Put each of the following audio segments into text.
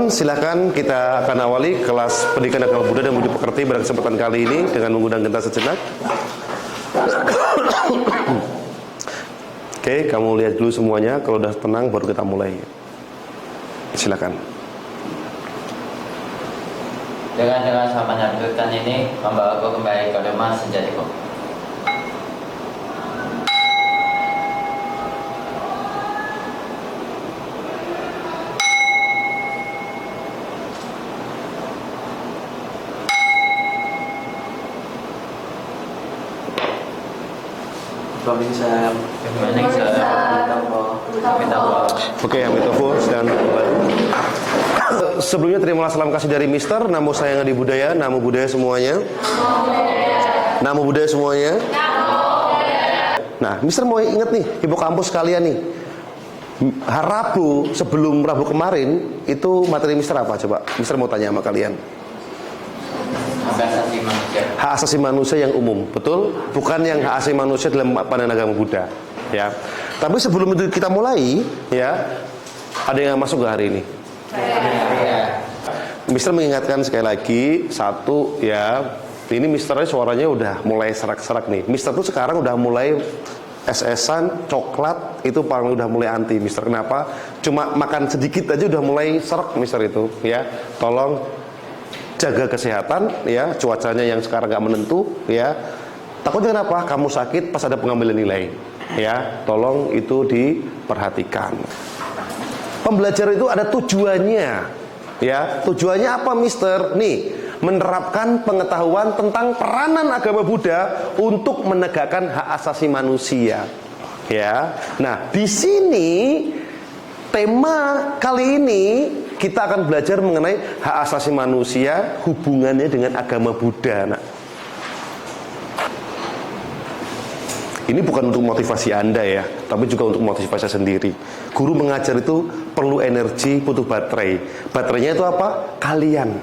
silakan kita akan awali kelas pendidikan agama Buddha dan budi pekerti pada kesempatan kali ini dengan mengundang kita sejenak. Oke, kamu lihat dulu semuanya. Kalau udah tenang baru kita mulai. Silakan. Dengan saya menyambutkan ini, membawaku kembali ke rumah sejatiku. Oke, Amitofo sedang kembali. Sebelumnya terimalah salam kasih dari Mister. Namo saya Ngadi Budaya, namo budaya semuanya. Namo budaya semuanya. Nah, Mister mau ingat nih, ibu kampus kalian nih. Rabu sebelum Rabu kemarin itu materi Mister apa coba? Mister mau tanya sama kalian. Hak asasi manusia yang umum, betul? Bukan yang hak asasi manusia dalam pandangan agama Buddha, ya. Tapi sebelum itu kita mulai, ya, ada yang masuk ke hari ini. Mister mengingatkan sekali lagi, satu, ya, ini Misternya suaranya udah mulai serak-serak nih. Mister tuh sekarang udah mulai es-esan, coklat, itu paling udah mulai anti Mister. Kenapa? Cuma makan sedikit aja udah mulai serak Mister itu, ya. Tolong jaga kesehatan, ya, cuacanya yang sekarang nggak menentu, ya. Takutnya kenapa? Kamu sakit pas ada pengambilan nilai, ya. Tolong itu diperhatikan. Pembelajaran itu ada tujuannya, ya. Tujuannya apa, Mister? Nih, menerapkan pengetahuan tentang peranan agama Buddha untuk menegakkan hak asasi manusia, ya. Nah, di sini tema kali ini kita akan belajar mengenai hak asasi manusia, hubungannya dengan agama Buddha. Nah, ini bukan untuk motivasi Anda ya, tapi juga untuk motivasi saya sendiri. Guru mengajar itu perlu energi, butuh baterai. Baterainya itu apa? Kalian.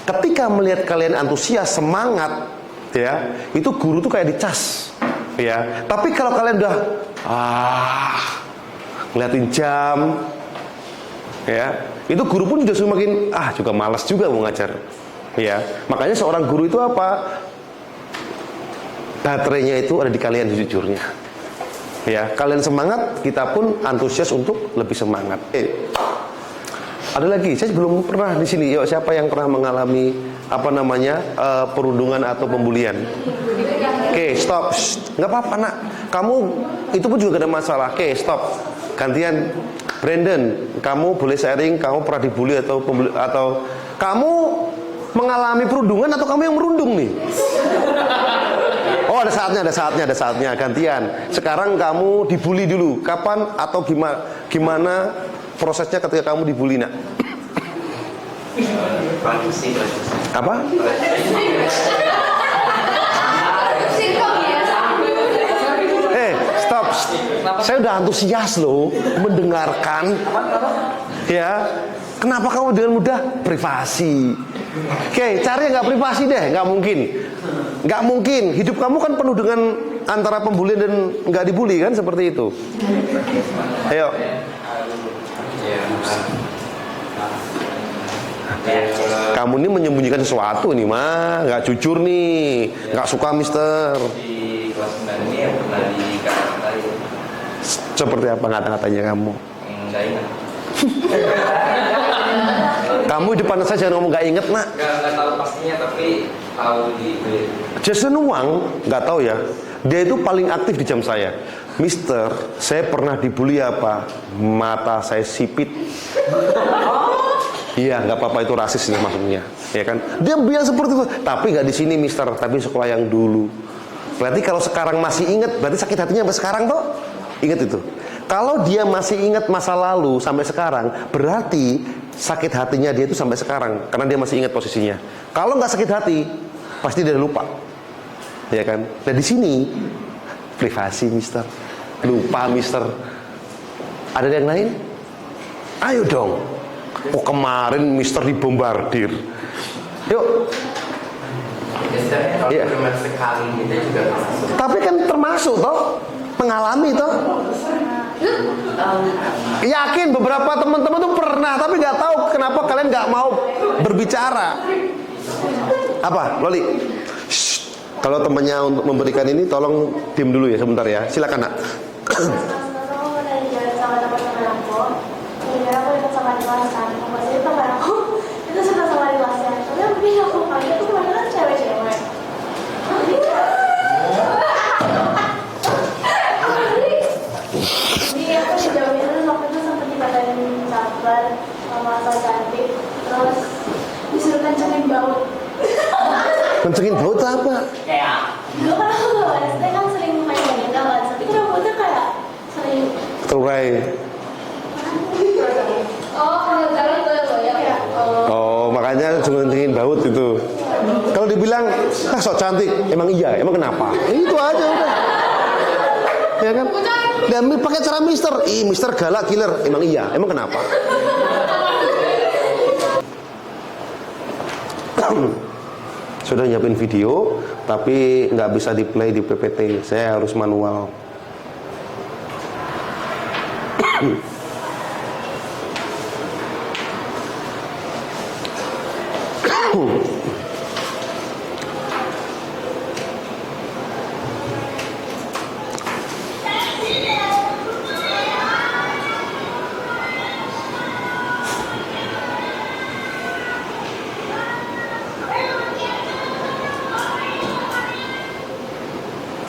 Ketika melihat kalian antusias, semangat, ya, itu guru tuh kayak dicas, ya. Tapi kalau kalian udah ngeliatin jam, ya, itu guru pun juga semakin juga malas juga mau ngajar, ya. Makanya seorang guru itu apa? Baterainya itu ada di kalian jujurnya, ya. Kalian semangat, kita pun antusias untuk lebih semangat. Ada lagi, saya belum pernah di sini. Yuk, siapa yang pernah mengalami perundungan atau pembulian? Oke, stop. Nggak apa-apa, nak. Kamu itu pun juga gak ada masalah. Oke, stop. Gantian. Brandon, kamu boleh sharing, kamu pernah dibully atau kamu mengalami perundungan atau kamu yang merundung nih? Oh, ada saatnya, gantian. Sekarang kamu dibully dulu. Kapan atau gimana prosesnya ketika kamu dibully, nak? Apa? Stop. Saya udah antusias loh mendengarkan. Ya, kenapa kamu dengan mudah privasi? Oke, cari yang nggak privasi deh, nggak mungkin. Hidup kamu kan penuh dengan antara pembulian dan nggak dibully kan, seperti itu. Ayo. Kamu ini menyembunyikan sesuatu nih, mah nggak jujur nih, nggak suka, Mister. Di kelas 9 ini yang pernah dikata-katain. Seperti apa kata-katanya kamu? Nggak ingat. Kamu di depan saya jangan ngomong nggak inget, nak. Nggak tahu pastinya, tapi tahu di. Jason Wang nggak tahu ya. Dia itu paling aktif di jam saya. Mister, saya pernah dibully apa? Mata saya sipit. Iya, nggak apa-apa, itu rasis nih maksudnya, ya kan? Dia bilang seperti itu, tapi nggak di sini, Mister, tapi sekolah yang dulu. Berarti kalau sekarang masih ingat, berarti sakit hatinya sampai sekarang toh? Ingat itu. Kalau dia masih ingat masa lalu sampai sekarang, berarti sakit hatinya dia itu sampai sekarang, karena dia masih ingat posisinya. Kalau nggak sakit hati, pasti dia lupa, ya kan? Dan di sini privasi, Mister. Lupa, Mister. Ada yang lain? Ayo dong. Oh, kemarin Mister dibombardir. Yuk. Iya. Cuma sekali itu juga termasuk. Tapi kan termasuk toh, mengalami toh. Yakin beberapa teman-teman tuh pernah, tapi nggak tahu kenapa kalian nggak mau berbicara. Apa, Loli? Shh. Kalau temannya untuk memberikan ini, tolong diam dulu ya sebentar ya. Silakan, Nak. Terus disuruh kencengin baut. Kencengin baut apa? Dulu kan aku gak SD kan sering main kan, tapi rambutnya kayak sering Terurai. oh kalau jalan tuh ya. Oh, makanya kencengin baut itu. Kalau dibilang, sok cantik, emang iya, emang kenapa? Itu aja udah. Ya kan? Dan pakai cara mister, mister galak killer, emang iya, emang kenapa? Sudah nyiapin video, tapi nggak bisa di play di PPT, saya harus manual.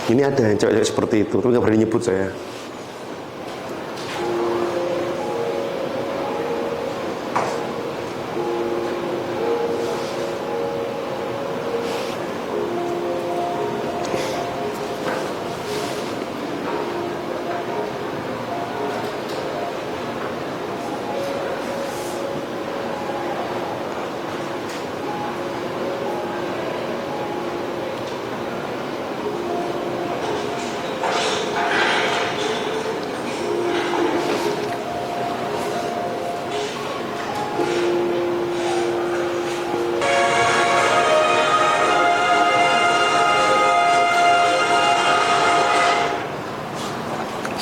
Ini ada yang cewek-cewek seperti itu, tapi nggak berani nyebut saya.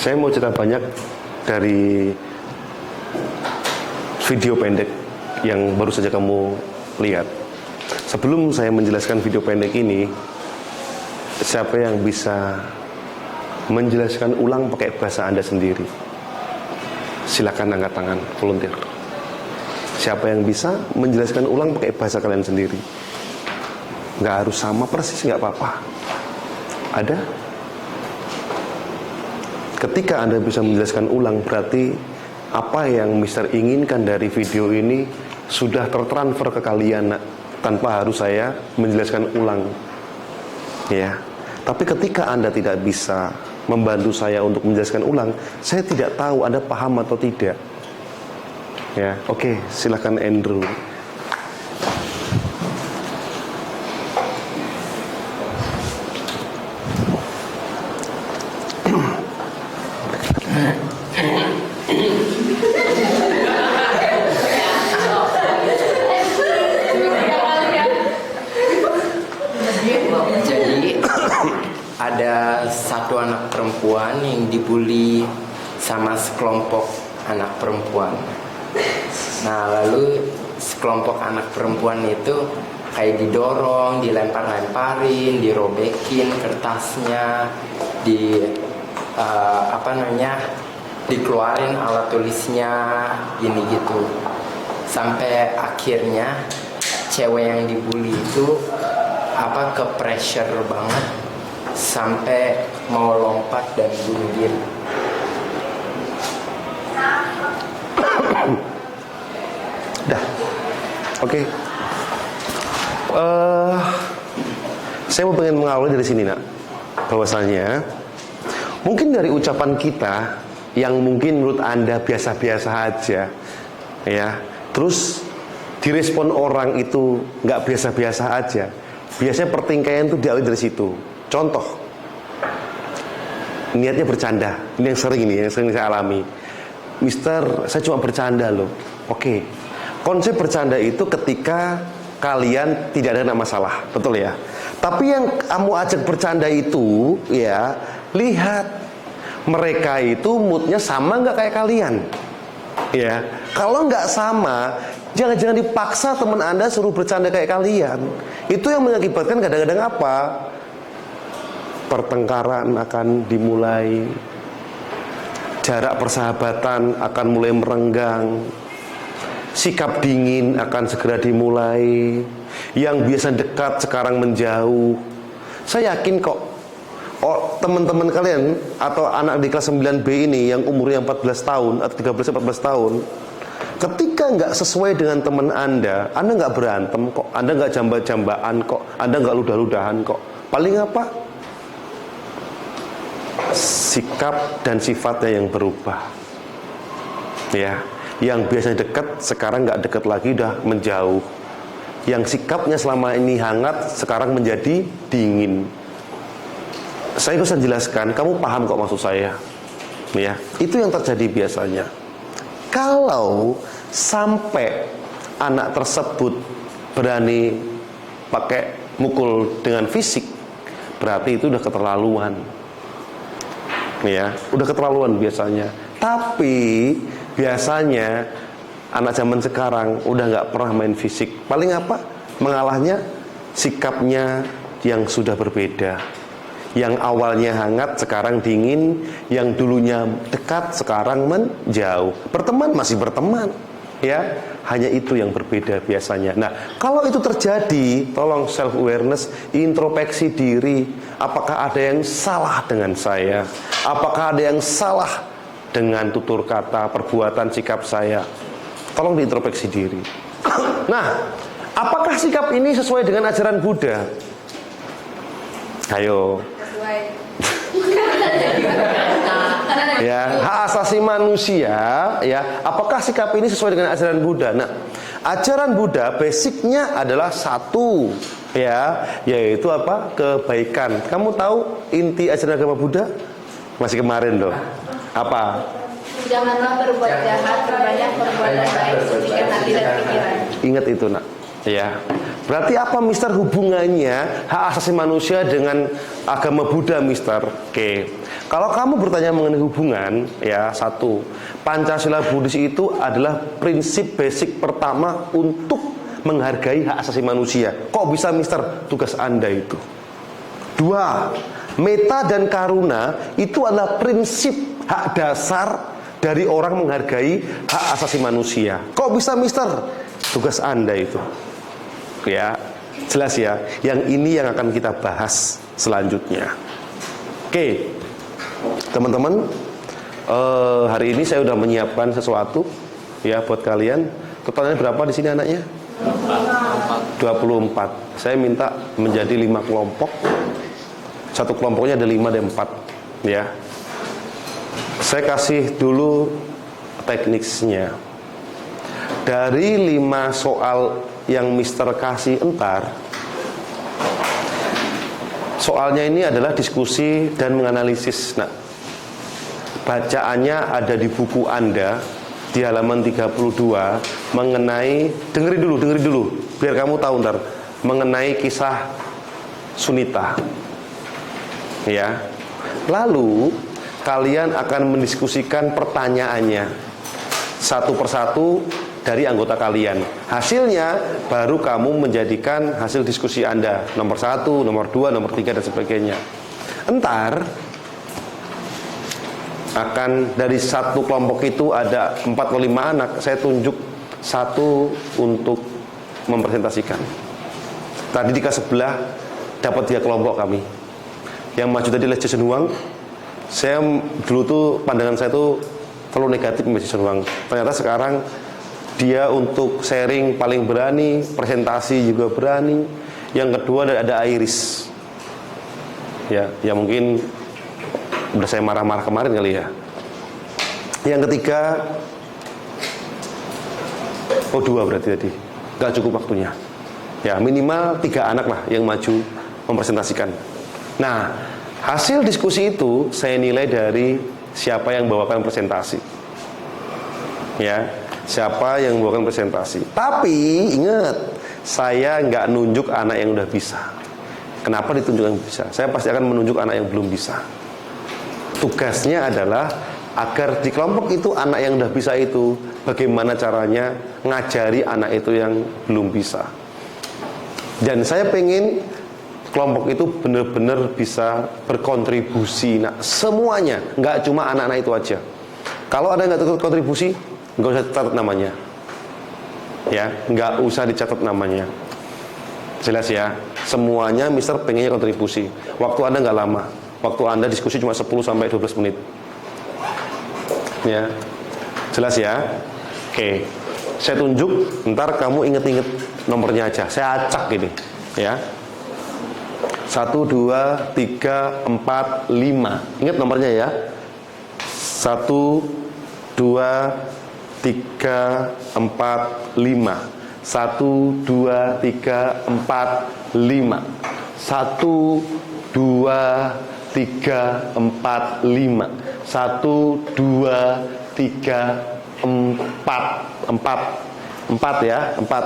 Saya mau cerita banyak dari video pendek yang baru saja kamu lihat. Sebelum saya menjelaskan video pendek ini, siapa yang bisa menjelaskan ulang pakai bahasa Anda sendiri? Silakan angkat tangan, volunteer. Siapa yang bisa menjelaskan ulang pakai bahasa kalian sendiri? Nggak harus sama persis, nggak apa-apa. Ada? Ketika Anda bisa menjelaskan ulang, berarti apa yang Mister inginkan dari video ini sudah tertransfer ke kalian, tanpa harus saya menjelaskan ulang. Ya. Tapi ketika Anda tidak bisa membantu saya untuk menjelaskan ulang, saya tidak tahu Anda paham atau tidak. Ya, oke, silakan Andrew. Jadi ada satu anak perempuan yang dibully sama sekelompok anak perempuan. Nah, lalu sekelompok anak perempuan itu kayak didorong, dilempar-lemparin, dirobekin kertasnya, dikeluarin alat tulisnya, gini gitu. Sampai akhirnya cewek yang dibully itu ke pressure banget sampai mau lompat dan bunuh diri. Dah, oke. Saya mau pengen mengawali dari sini, Nak. Bahwasanya mungkin dari ucapan kita yang mungkin menurut Anda biasa-biasa aja, ya. Terus direspon orang itu nggak biasa-biasa aja. Biasanya pertingkaian itu diawali dari situ. Contoh, niatnya bercanda. Ini yang sering saya alami. Mister, saya cuma bercanda loh. Oke. Konsep bercanda itu ketika kalian tidak ada masalah, betul ya? Tapi yang kamu ajak bercanda itu, ya, lihat mereka itu moodnya sama nggak kayak kalian? Ya, kalau nggak sama, jangan-jangan dipaksa teman Anda suruh bercanda kayak kalian. Itu yang mengakibatkan kadang-kadang apa? Pertengkaran akan dimulai, jarak persahabatan akan mulai merenggang, sikap dingin akan segera dimulai, yang biasa dekat sekarang menjauh. Saya yakin kok, teman-teman kalian atau anak di kelas 9B ini yang umurnya 14 tahun atau 13-14 tahun, ketika nggak sesuai dengan teman Anda nggak berantem kok, Anda nggak jamba-jambaan kok, Anda nggak ludah-ludahan kok. Paling apa? Sikap dan sifatnya yang berubah. Ya, yang biasanya dekat sekarang nggak dekat lagi, udah menjauh. Yang sikapnya selama ini hangat sekarang menjadi dingin. Saya bisa jelaskan, kamu paham kok maksud saya. Ya, itu yang terjadi biasanya. Kalau sampai anak tersebut berani pakai mukul dengan fisik, berarti itu udah keterlaluan. Ya, udah keterlaluan biasanya. Tapi biasanya anak zaman sekarang udah nggak pernah main fisik. Paling apa? Mengalahnya sikapnya yang sudah berbeda. Yang awalnya hangat sekarang dingin, yang dulunya dekat sekarang menjauh. Berteman masih berteman, ya. Hanya itu yang berbeda biasanya. Nah, kalau itu terjadi, tolong self awareness, introspeksi diri. Apakah ada yang salah dengan saya? Apakah ada yang salah dengan tutur kata, perbuatan, sikap saya? Tolong diintrospeksi diri. Nah, apakah sikap ini sesuai dengan ajaran Buddha? Ayo. Ya, hak asasi manusia, ya. Apakah sikap ini sesuai dengan ajaran Buddha? Nah, ajaran Buddha basicnya adalah satu, ya, yaitu apa? Kebaikan. Kamu tahu inti ajaran agama Buddha? Masih kemarin loh. Apa? Janganlah berbuat jahat, berbanyak berbuat baik, sucikan hati dan pikiran. Ingat itu, nak. Ya. Berarti apa, Mister, hubungannya hak asasi manusia dengan agama Buddha, Mister? Oke. Kalau kamu bertanya mengenai hubungan, ya, satu, Pancasila Buddhis itu adalah prinsip basic pertama untuk menghargai hak asasi manusia. Kok bisa, Mister? Tugas Anda itu. Dua, metta dan karuna itu adalah prinsip hak dasar dari orang menghargai hak asasi manusia. Kok bisa, Mister? Tugas Anda itu. Ya, jelas ya. Yang ini yang akan kita bahas selanjutnya. Oke, teman-teman, hari ini saya udah menyiapkan sesuatu ya buat kalian. Totalnya berapa di sini anaknya? 24. Saya minta menjadi 5 kelompok. Satu kelompoknya ada 5 dan 4, ya. Saya kasih dulu tekniknya. Dari 5 soal yang Mister kasih entar, soalnya ini adalah diskusi dan menganalisis. Nah, bacaannya ada di buku Anda di halaman 32 mengenai, dengerin dulu biar kamu tahu ntar, mengenai kisah Sunita, ya. Lalu kalian akan mendiskusikan pertanyaannya satu persatu dari anggota kalian. Hasilnya baru kamu menjadikan hasil diskusi Anda, nomor 1, nomor 2, nomor 3 dan sebagainya. Entar akan dari satu kelompok itu ada 4 atau 5 anak, saya tunjuk satu untuk mempresentasikan. Tadi di kelas sebelah dapat 3 kelompok kami. Yang maju tadi adalah Jason Huang. Saya dulu tuh pandangan saya tuh terlalu negatif sama Jason Huang. Ternyata sekarang dia untuk sharing paling berani, presentasi juga berani. Yang kedua ada Iris. Ya mungkin udah saya marah-marah kemarin kali ya. Yang ketiga, 2 berarti tadi. Gak cukup waktunya. Ya minimal 3 anak lah yang maju mempresentasikan. Nah, hasil diskusi itu saya nilai dari siapa yang bawakan presentasi. Ya, siapa yang membawakan presentasi. Tapi ingat, saya nggak nunjuk anak yang udah bisa. Kenapa ditunjuk yang bisa? Saya pasti akan menunjuk anak yang belum bisa. tugasnya adalah agar di kelompok itu anak yang udah bisa itu, bagaimana caranya ngajari anak itu yang belum bisa. Dan saya pengen kelompok itu benar-benar bisa berkontribusi, nah semuanya, nggak cuma anak-anak itu aja. Kalau ada yang nggak kontribusi, nggak usah catat namanya, ya, nggak usah dicatat namanya. Jelas ya, semuanya Mister pengennya kontribusi. Waktu Anda nggak lama, waktu Anda diskusi cuma 10-12 menit. Ya, jelas ya. Oke, saya tunjuk, ntar kamu inget-inget nomornya aja. Saya acak gini, ya. 1, 2, 3, 4, 5. Ingat nomornya ya. 1, 2, 3, 4, 5. 1, 2, 3, 4, 5. 1, 2, 3, 4, 5. 1, 2, 3, 4. 4 ya, 4.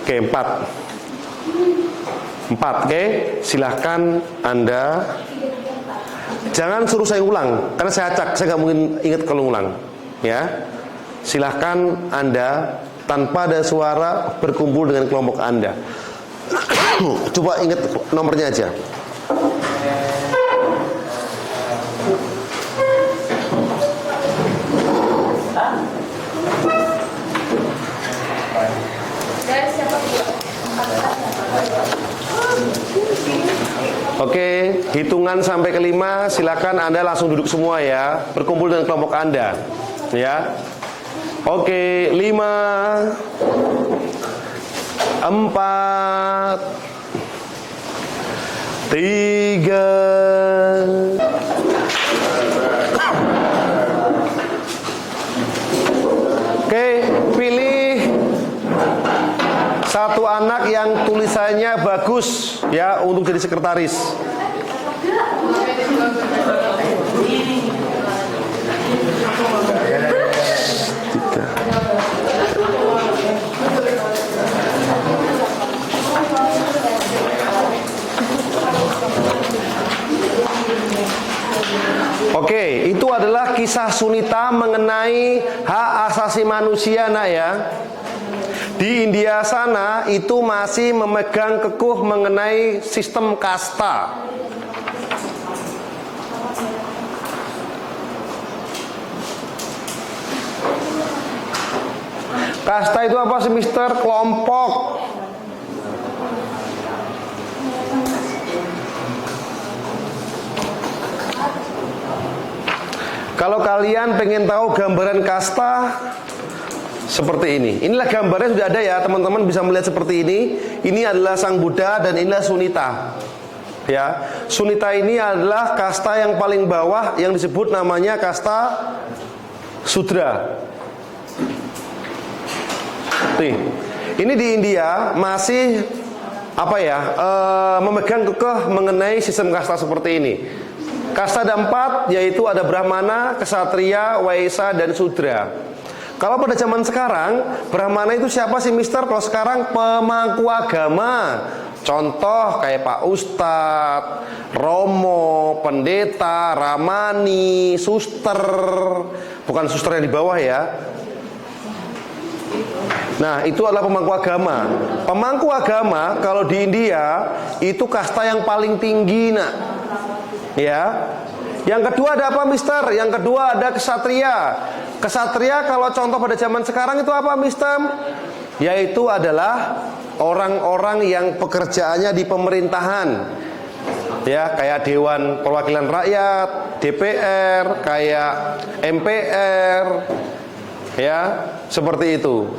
Oke, 4. 4, oke. Silahkan Anda. Jangan suruh saya ulang, karena saya acak, saya nggak mungkin ingat kalau ulang. Ya, silahkan Anda tanpa ada suara berkumpul dengan kelompok Anda. Coba ingat nomornya aja. Oke, hitungan sampai ke 5, silakan Anda langsung duduk semua ya, berkumpul dengan kelompok Anda. Ya. Oke, 5, 4, 3. Oke, pilih satu anak yang tulisannya bagus ya untuk jadi sekretaris. Oke, itu adalah kisah Sunita mengenai hak asasi manusia, nak ya. Di India sana itu masih memegang kekuh mengenai sistem kasta. Kasta itu apa sih, Mister? Kelompok. Kalau kalian pengen tahu gambaran kasta seperti ini. Inilah gambarnya sudah ada ya, teman-teman bisa melihat seperti ini. Ini adalah Sang Buddha dan inilah Sunita. Ya, Sunita ini adalah kasta yang paling bawah yang disebut namanya kasta Sudra. Nih, ini di India masih memegang kekeh mengenai sistem kasta seperti ini. Kasta ada 4, yaitu ada Brahmana, Ksatria, Waisya, dan Sudra. Kalau pada zaman sekarang, Brahmana itu siapa sih, Mister? Kalau sekarang pemangku agama. Contoh kayak Pak Ustadz, Romo, Pendeta, Ramani, Suster. Bukan suster yang di bawah ya. Nah, itu adalah pemangku agama. Pemangku agama kalau di India itu kasta yang paling tinggi, nak. Ya. Yang kedua ada apa, Mister? Yang kedua ada Ksatria. Ksatria kalau contoh pada zaman sekarang itu apa, Mister? Yaitu adalah orang-orang yang pekerjaannya di pemerintahan. Ya, kayak Dewan Perwakilan Rakyat, DPR, kayak MPR. Ya, seperti itu.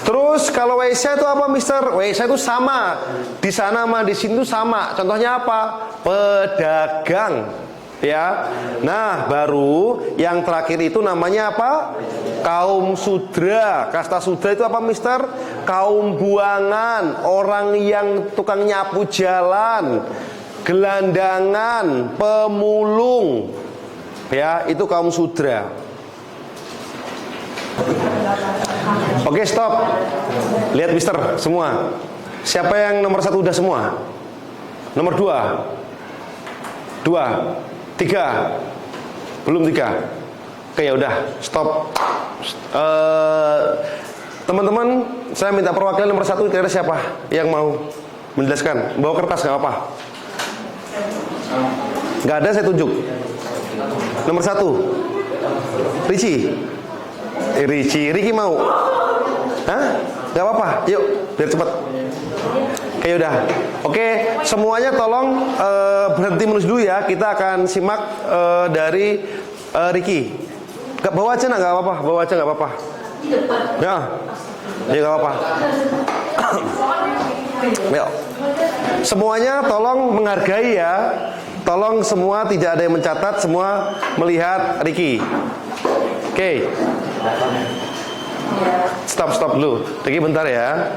Terus kalau Waisya itu apa, Mister? Waisya itu sama. Di sana sama di sini itu sama. Contohnya apa? Pedagang. Ya. Nah, baru yang terakhir itu namanya apa? Kaum Sudra. Kasta Sudra itu apa, Mister? Kaum buangan, orang yang tukang nyapu jalan, gelandangan, pemulung. Ya, itu kaum Sudra. Oke, stop. Lihat, Mister, semua. Siapa yang nomor 1 udah semua? Nomor 2? 2. 3. Belum 3. Oke, ya udah, stop. Teman-teman, saya minta perwakilan nomor 1, kira-kira siapa yang mau menjelaskan? Bawa kertas nggak apa-apa. Nggak ada, saya tunjuk. Nomor 1, Ricci mau? Hah? Nggak apa-apa, yuk, biar cepat. Oke, udah. Oke, semuanya tolong berhenti menulis dulu ya. Kita akan simak dari Ricky. Bawa aja nggak apa-apa, bawa aja nggak apa-apa. Ya, ya nggak apa-apa. Yuk. Semuanya tolong menghargai ya. Tolong semua tidak ada yang mencatat, semua melihat Ricky. Oke. Stop dulu. Ricky bentar ya.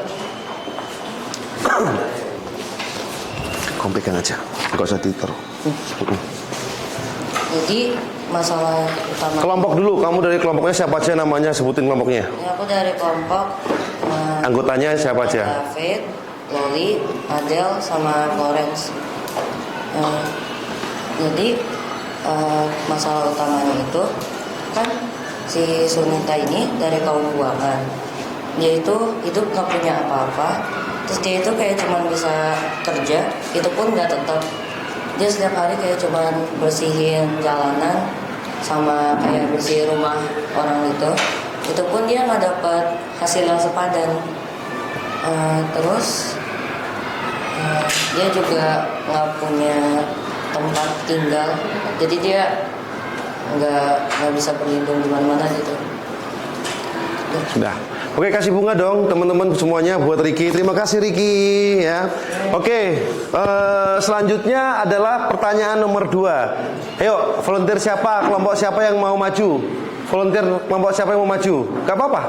Komplikan aja, nggak usah ditaruh. Jadi masalah utama. Kelompok dulu, kamu dari kelompoknya siapa aja namanya, sebutin kelompoknya. Ya, aku dari kelompok Anggotanya siapa aja? David, Loli, Adele, sama Florence. Jadi masalah utamanya itu kan si Sunita ini dari kaum buangan. Dia itu hidup nggak punya apa-apa. Terus dia itu kayak cuman bisa kerja, itu pun nggak tetap. Dia setiap hari kayak cuman bersihin jalanan sama kayak bersih rumah orang itu pun dia nggak dapat hasil yang sepadan. Terus dia juga nggak punya tempat tinggal, jadi dia nggak bisa berlindung di mana-mana gitu. Sudah. Oke, kasih bunga dong teman-teman semuanya buat Ricky. Terima kasih Ricky ya. Oke, selanjutnya adalah pertanyaan nomor 2. Ayo, volunteer siapa? Kelompok siapa yang mau maju? Volunteer kelompok siapa yang mau maju? Gak apa-apa.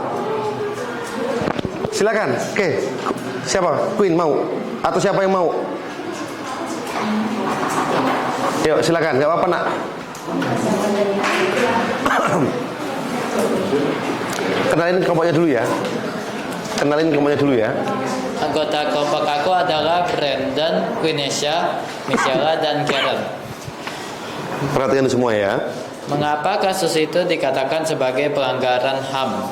Silakan. Oke. Siapa? Queen mau? Atau siapa yang mau? Yuk, silakan. Gak apa-apa, Nak. Kenalin kelompoknya dulu ya. Anggota kelompok aku adalah Brandon, Quinesha, Michela, dan Karen. Perhatian semua ya. Mengapa kasus itu dikatakan sebagai pelanggaran HAM?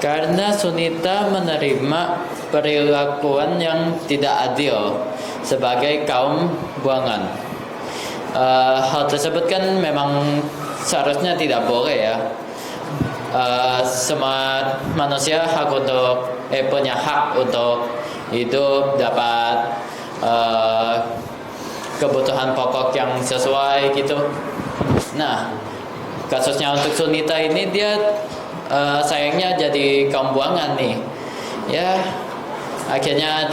Karena Sunita menerima perilakuan yang tidak adil sebagai kaum buangan. Hal tersebut kan memang seharusnya tidak boleh ya. Semua manusia punya hak untuk hidup, dapat kebutuhan pokok yang sesuai gitu. Nah, kasusnya untuk Sunita ini dia sayangnya jadi kaum buangan nih. Ya, akhirnya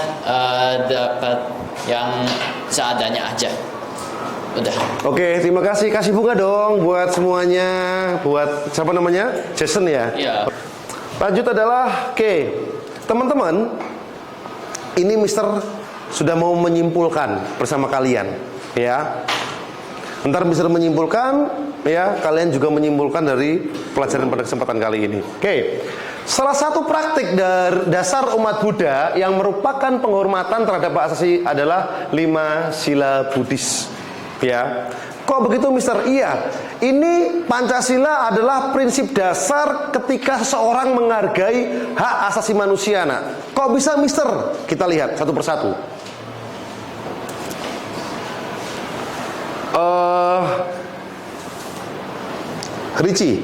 dapat yang seadanya aja. Udah. Oke, terima kasih. Kasih bunga dong buat semuanya. Buat siapa namanya? Jason ya? Iya. Lanjut adalah teman-teman, ini Mister sudah mau menyimpulkan bersama kalian ya. Ntar Mister menyimpulkan ya, kalian juga menyimpulkan dari pelajaran pada kesempatan kali ini. Oke. Salah satu praktik dasar umat Buddha yang merupakan penghormatan terhadap hak asasi adalah 5 sila Buddhis. Ya, kok begitu Mister? Iya, ini Pancasila adalah prinsip dasar ketika seseorang menghargai hak asasi manusia. Nah, kok bisa Mister? Kita lihat satu persatu. Ricci,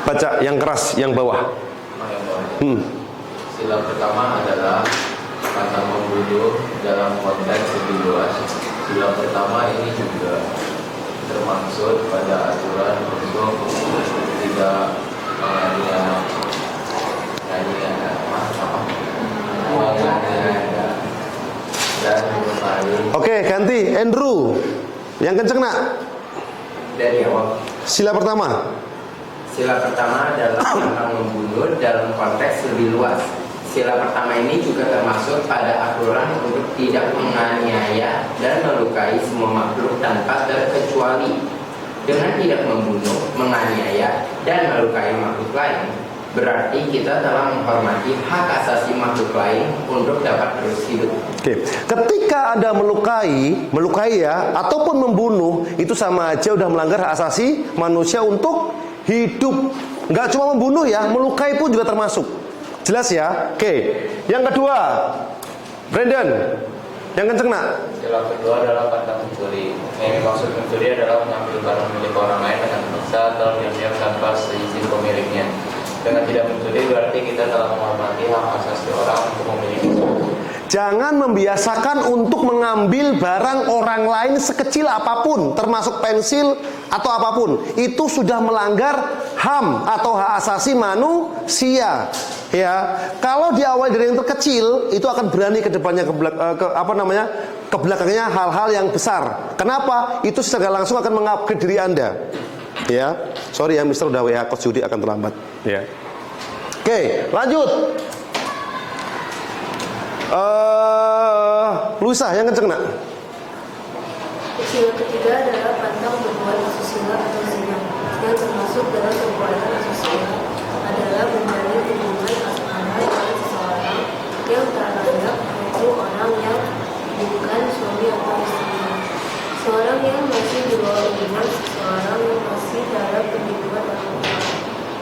baca yang keras, yang bawah. Sila pertama adalah kata membunuh dalam konteks lebih luas. Sila pertama ini juga termaksud pada aturan untuk tidak menganiaya dan mengenai. Oke, ganti Andrew. Yang kenceng nak. Dari awal. Sila pertama. Sila pertama adalah tentang membunuh dalam konteks lebih luas. Sila pertama ini juga termasuk pada aturan untuk tidak menganiaya dan melukai semua makhluk tanpa terkecuali. Dengan tidak membunuh, menganiaya, dan melukai makhluk lain, berarti kita telah menghormati hak asasi makhluk lain untuk dapat terus hidup. Oke, ketika Anda melukai ya, ataupun membunuh, itu sama aja udah melanggar hak asasi manusia untuk hidup. Nggak cuma membunuh ya, melukai pun juga termasuk. Jelas ya? Oke, yang kedua, Brandon, yang kenceng nak. Yang kedua adalah kata mencuri. Yang maksud mencuri adalah mengambil barang milik orang lain dengan paksa atau diam-diam tanpa seizin pemiliknya. Dengan tidak mencuri berarti kita telah menghormati hak asasi orang untuk memiliki sesuatu. Jangan membiasakan untuk mengambil barang orang lain sekecil apapun, termasuk pensil atau apapun. Itu sudah melanggar HAM atau hak asasi manusia. Ya, kalau diawali dari yang terkecil, itu akan berani ke depannya ke belakangnya hal-hal yang besar. Kenapa? Itu secara langsung akan mengupgrade diri Anda. Ya, sorry ya, Mister udah WA Coach Judi akan terlambat. Ya. Oke, lanjut. Luisa yang kenceng nak. Sila ketiga adalah pantang berbuat asusila atau zina. Yang termasuk dalam perbuatan asusila adalah menjalin hubungan asmara dengan seseorang yang tak layak, yaitu orang yang bukan suami atau istrinya. Seorang yang masih di bawah umur, seseorang yang masih dalam perlindungan orang tua.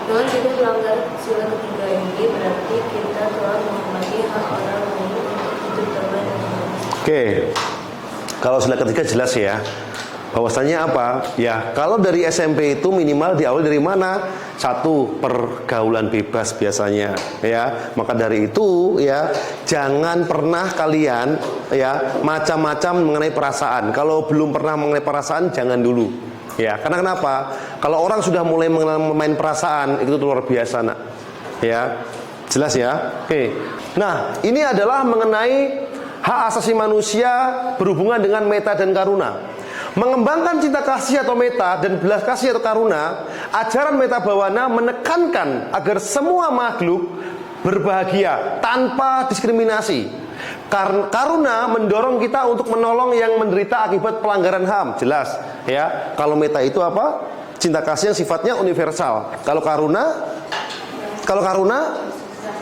Dengan tidak melanggar sila ketiga ini berarti kita telah menghormati hak orang lain untuk hidup damai dan harmonis. Oke, kalau sila ketiga jelas ya. Bahwasannya apa? Ya, kalau dari SMP itu minimal diawali dari mana? 1, pergaulan bebas biasanya, ya. Maka dari itu, ya, jangan pernah kalian, ya, macam-macam mengenai perasaan. Kalau belum pernah mengenai perasaan, jangan dulu. Ya, karena kenapa? Kalau orang sudah mulai main perasaan, itu luar biasa, nak. Ya, jelas ya. Oke. Nah, ini adalah mengenai hak asasi manusia berhubungan dengan meta dan karuna. Mengembangkan cinta kasih atau meta dan belas kasih atau karuna, ajaran meta bawana menekankan agar semua makhluk berbahagia tanpa diskriminasi. Karuna mendorong kita untuk menolong yang menderita akibat pelanggaran HAM. Jelas ya. Kalau meta itu apa? Cinta kasih yang sifatnya universal. Kalau karuna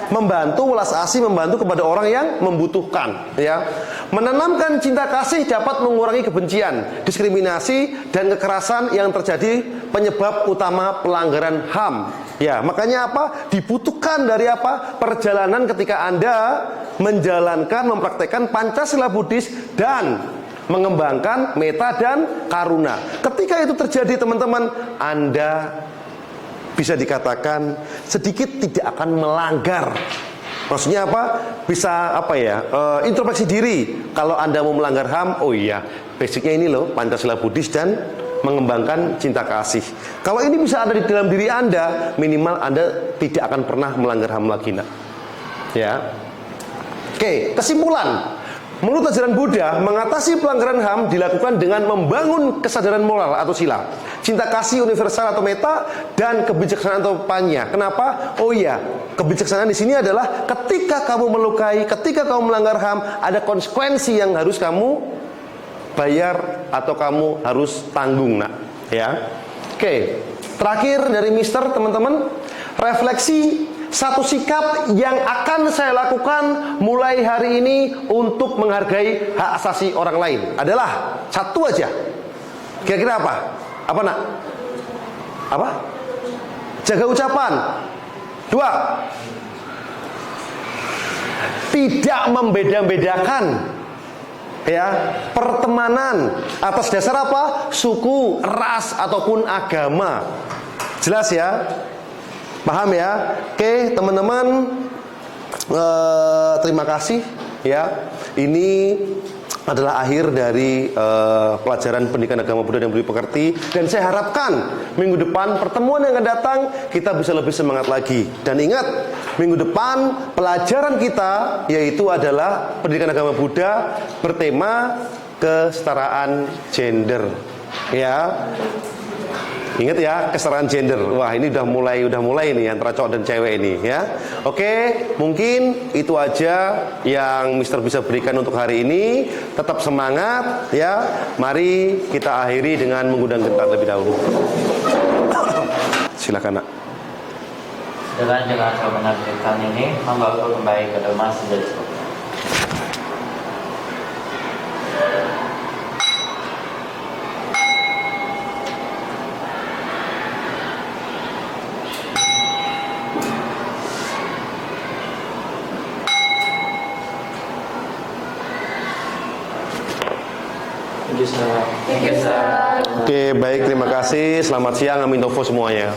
membantu, welas asih membantu kepada orang yang membutuhkan, ya. Menanamkan cinta kasih dapat mengurangi kebencian, diskriminasi dan kekerasan yang terjadi penyebab utama pelanggaran HAM. Ya, makanya apa? Dibutuhkan dari apa? Perjalanan ketika Anda menjalankan, mempraktekkan Pancasila Buddhis dan mengembangkan meta dan karuna. Ketika itu terjadi, teman-teman, Anda bisa dikatakan sedikit tidak akan melanggar. Maksudnya apa? Bisa apa ya? Introspeksi diri. Kalau Anda mau melanggar HAM, oh iya, basicnya ini loh, Pancasila Buddhis dan mengembangkan cinta kasih. Kalau ini bisa ada di dalam diri Anda, minimal Anda tidak akan pernah melanggar HAM lagi, nak. Ya. Oke, kesimpulan. Menurut ajaran Buddha, mengatasi pelanggaran HAM dilakukan dengan membangun kesadaran moral atau sila, cinta kasih universal atau meta, dan kebijaksanaan atau panya. Kenapa? Oh iya, kebijaksanaan di sini adalah ketika kamu melukai, ketika kamu melanggar HAM, ada konsekuensi yang harus kamu bayar atau kamu harus tanggung, nak. Ya. Oke, terakhir dari Mister, teman-teman, refleksi satu sikap yang akan saya lakukan mulai hari ini untuk menghargai hak asasi orang lain adalah satu aja. Kira-kira apa? Apa, nak? Apa? Jaga ucapan. 2, tidak membeda-bedakan, ya, pertemanan atas dasar apa? Suku, ras ataupun agama. Jelas ya? Paham ya? Oke, teman-teman, terima kasih ya. Ini adalah akhir dari pelajaran pendidikan agama Buddha dan Budi Pekerti. Dan saya harapkan minggu depan, pertemuan yang akan datang, kita bisa lebih semangat lagi. Dan ingat, minggu depan pelajaran kita yaitu adalah pendidikan agama Buddha bertema kesetaraan gender. Ya. Ingat ya, kesetaraan gender. Wah, ini udah mulai nih antara cowok dan cewek ini, ya. Oke, mungkin itu aja yang Mister bisa berikan untuk hari ini. Tetap semangat, ya. Mari kita akhiri dengan mengundang gentar lebih dahulu. Silakan, nak. Dengan kau menampilkan ini, membawa kau kembali ke rumah sudah cukup. Thank you, sir. Oke, baik, terima kasih. Selamat siang, Aminofo semuanya.